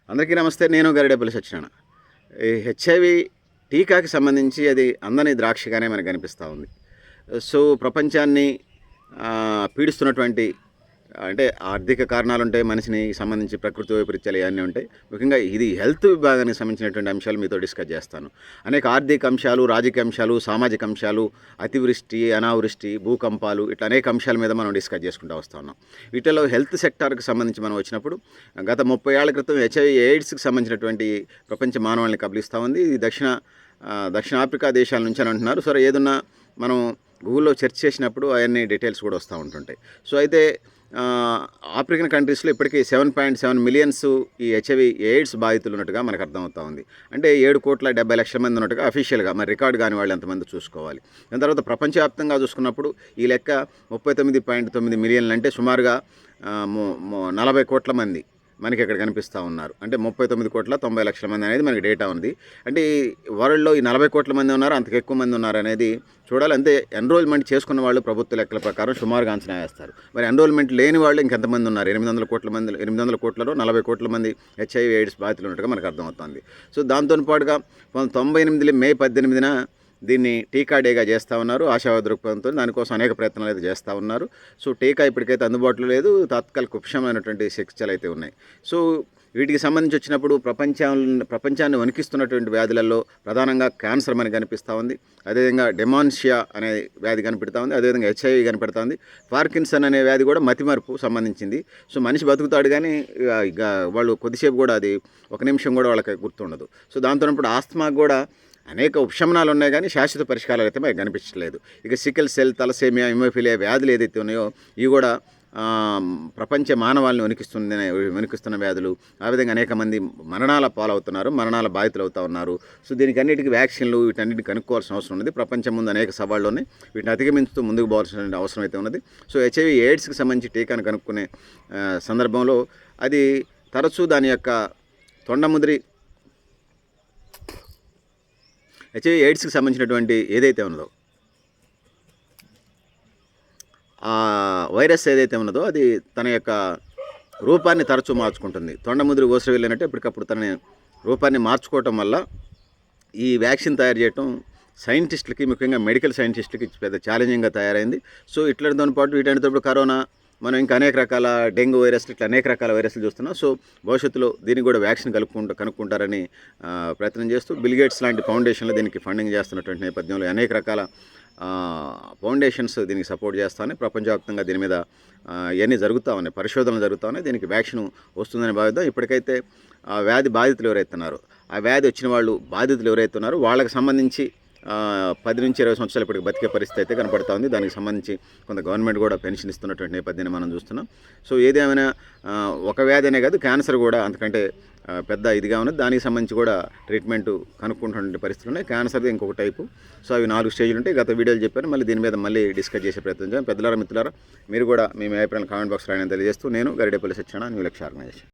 అందరికీ నమస్తే. నేను గరిడేపల్లి సత్యనారాయణ. ఈ హెచ్ఐవి టీకాకి సంబంధించి అది అందని ద్రాక్షగానే మనకు కనిపిస్తూ ఉంది. సో ప్రపంచాన్ని పీడిస్తున్నటువంటి అంటే ఆర్థిక కారణాలు ఉంటాయి, మనిషిని సంబంధించి ప్రకృతి వైపరీత్యాలు ఇవన్నీ ఉంటాయి. ముఖ్యంగా ఇది హెల్త్ విభాగానికి సంబంధించినటువంటి అంశాలు మీతో డిస్కస్ చేస్తాను. అనేక ఆర్థిక అంశాలు, రాజకీయ అంశాలు, సామాజిక అంశాలు, అతివృష్టి, అనావృష్టి, భూకంపాలు, ఇట్లా అనేక అంశాల మీద మనం డిస్కస్ చేసుకుంటూ వస్తూ ఉన్నాం. వీటిలో హెల్త్ సెక్టార్కి సంబంధించి మనం వచ్చినప్పుడు గత 30 ఏళ్ల క్రితం హెచ్ఐవి ఎయిడ్స్కి సంబంధించినటువంటి ప్రపంచ మానవాళిని కబలిస్తూ ఉంది. ఇది దక్షిణాఫ్రికా దేశాల నుంచి అని అంటున్నారు. సరే, ఏదన్నా మనం గూగుల్లో సెర్చ్ చేసినప్పుడు అవన్నీ డీటెయిల్స్ కూడా వస్తూ ఉంటుంటాయి. సో అయితే ఆఫ్రికన్ కంట్రీస్లో ఇప్పటికీ 7.7 మిలియన్స్ ఈ హెచ్ఐవి ఎయిడ్స్ బాధితులు ఉన్నట్టుగా మనకు అర్థమవుతా ఉంది. అంటే 7,70,00,000 మంది ఉన్నట్టుగా అఫీషియల్గా, మరి రికార్డు కాని వాళ్ళు ఎంతమంది చూసుకోవాలి. దాని తర్వాత ప్రపంచవ్యాప్తంగా చూసుకున్నప్పుడు ఈ లెక్క 39.9 మిలియన్లు, అంటే సుమారుగా 40 కోట్ల మంది మనకి ఇక్కడ కనిపిస్తూ ఉన్నారు. అంటే 39,90,00,000 మంది అనేది మనకి డేటా ఉంది. అంటే ఈ వరల్డ్లో ఈ 40 కోట్ల మంది ఉన్నారు, అంతకు ఎక్కువ మంది ఉన్నారు అనేది చూడాలి. అంతే ఎన్రోల్మెంట్ చేసుకున్న వాళ్ళు ప్రభుత్వ లెక్కల ప్రకారం సుమారుగా అంచనా వేస్తారు. మరి ఎన్రోల్మెంట్ లేని వాళ్ళు ఇంకెంతమంది ఉన్నారు? 800 కోట్ల మంది. 800 కోట్లలో 40 కోట్ల మంది హెచ్ఐవి ఎయిడ్స్ బాధితులు ఉన్నట్టుగా మనకు అర్థమవుతుంది. సో దాంతో పాటుగా 1998 మే 18న దీన్ని టీకా డేగా చేస్తూ ఉన్నారు. ఆశావాద దృక్పథంతో దానికోసం అనేక ప్రయత్నాలు అయితే చేస్తూ ఉన్నారు. సో టీకా ఇప్పటికైతే అందుబాటులో లేదు. తాత్కాలిక ఉపశమైనటువంటి చికిత్సలు అయితే ఉన్నాయి. సో వీటికి సంబంధించి వచ్చినప్పుడు ప్రపంచాన్ని వణికిస్తున్నటువంటి వ్యాధులలో ప్రధానంగా క్యాన్సర్ మనకి కనిపిస్తూ ఉంది. అదేవిధంగా డెమాన్షియా అనే వ్యాధి కనిపెడతా ఉంది. అదేవిధంగా హెచ్ఐవి కనిపెడతా ఉంది. పార్కిన్సన్ అనే వ్యాధి కూడా మతిమరుపు సంబంధించింది. సో మనిషి బతుకుతాడు కానీ ఇక వాళ్ళు కొద్దిసేపు కూడా అది ఒక నిమిషం కూడా వాళ్ళకి గుర్తుండదు. సో దాంతో ఆస్తమాకు కూడా అనేక ఉపశమనాలు ఉన్నాయి కానీ శాశ్వత పరిష్కారాలు అయితే మనకు కనిపించలేదు. ఇక సికిల్ సెల్, తలసేమియా, హిమోఫిలియా వ్యాధులు ఏదైతే ఉన్నాయో ఇవి కూడా ప్రపంచ మానవాళిని వణికిస్తున్న వ్యాధులు. ఆ విధంగా అనేక మంది మరణాల పాలవుతున్నారు, మరణాల బాధితులు అవుతూ ఉన్నారు. సో దీనికి అన్నిటికీ వ్యాక్సిన్లు, వీటన్నిటిని కనుక్కోవాల్సిన అవసరం ఉన్నది. ప్రపంచం ముందు అనేక సవాళ్ళు ఉన్నాయి. వీటిని అధిగమించుతూ ముందుకు పోవాల్సిన అవసరం అయితే ఉన్నది. సో హెచ్ఐవి ఎయిడ్స్కి సంబంధించి టీకాను కనుక్కునే సందర్భంలో అది తరచూ దాని యొక్క తొండముద్రి హెచ్ఐవి ఎయిడ్స్కి సంబంధించినటువంటి ఏదైతే ఉన్నదో ఆ వైరస్ ఏదైతే ఉన్నదో అది తన యొక్క రూపాన్ని తరచూ మార్చుకుంటుంది. తొండముద్రి ఓసరి వెళ్ళినట్టు ఎప్పటికప్పుడు తన రూపాన్ని మార్చుకోవటం వల్ల ఈ వ్యాక్సిన్ తయారు చేయటం సైంటిస్టులకి, ముఖ్యంగా మెడికల్ సైంటిస్టులకి పెద్ద ఛాలెంజింగ్గా తయారైంది. సో ఇట్లతో పాటు వీటన్నిటితో కరోనా, మనం ఇంకా అనేక రకాల డెంగ్యూ వైరస్లు, ఇట్లా అనేక రకాల వైరస్లు చూస్తున్నాం. సో భవిష్యత్తులో దీనికి కూడా వ్యాక్సిన్ కనుక్కుంటారని ప్రయత్నం చేస్తూ బిల్ గేట్స్ లాంటి ఫౌండేషన్లు దీనికి ఫండింగ్ చేస్తున్నటువంటి నేపథ్యంలో అనేక రకాల ఫౌండేషన్స్ దీనికి సపోర్ట్ చేస్తానే ప్రపంచవ్యాప్తంగా దీని మీద ఇవన్నీ జరుగుతూ ఉన్నాయి, పరిశోధనలు జరుగుతూ ఉన్నాయి. దీనికి వ్యాక్సిన్ వస్తుందని భావిద్దాం. ఇప్పటికైతే ఆ వ్యాధి బాధితులు ఎవరైతే ఉన్నారో, ఆ వ్యాధి వచ్చిన వాళ్ళు బాధితులు ఎవరైతే ఉన్నారో వాళ్ళకి సంబంధించి 10 నుంచి 20 సంవత్సరాలు ఇప్పటికి బతికే పరిస్థితి అయితే కనపడుతూ ఉంది. దానికి సంబంధించి కొంత గవర్నమెంట్ కూడా పెన్షన్ ఇస్తున్నటువంటి నేపథ్యాన్ని మనం చూస్తున్నాం. సో ఏదేమైనా ఒక వ్యాధి అనే కాదు, క్యాన్సర్ కూడా అంతకంటే పెద్ద ఇదిగా ఉన్నది. దానికి సంబంధించి కూడా ట్రీట్మెంట్ కనుక్కుంటున్న పరిస్థితులు ఉన్నాయి. క్యాన్సర్ది ఇంకొక టైపు. సో అవి 4 స్టేజ్లు ఉంటాయి. గత వీడియోలు చెప్పాను. మళ్ళీ దీని మీద మళ్ళీ డిస్కస్ చేసే ప్రయత్నం చేయాలి. పెద్దలారా, మిత్రులారా, మీరు కూడా మీ అభిప్రాయాలు కామెంట్ బాక్స్లో ఆయన తెలియజేస్తూ, నేను గరిడేపల్లి సత్యనారాయణ, న్యూ లక్ష్య ఆర్గనైజేషన్.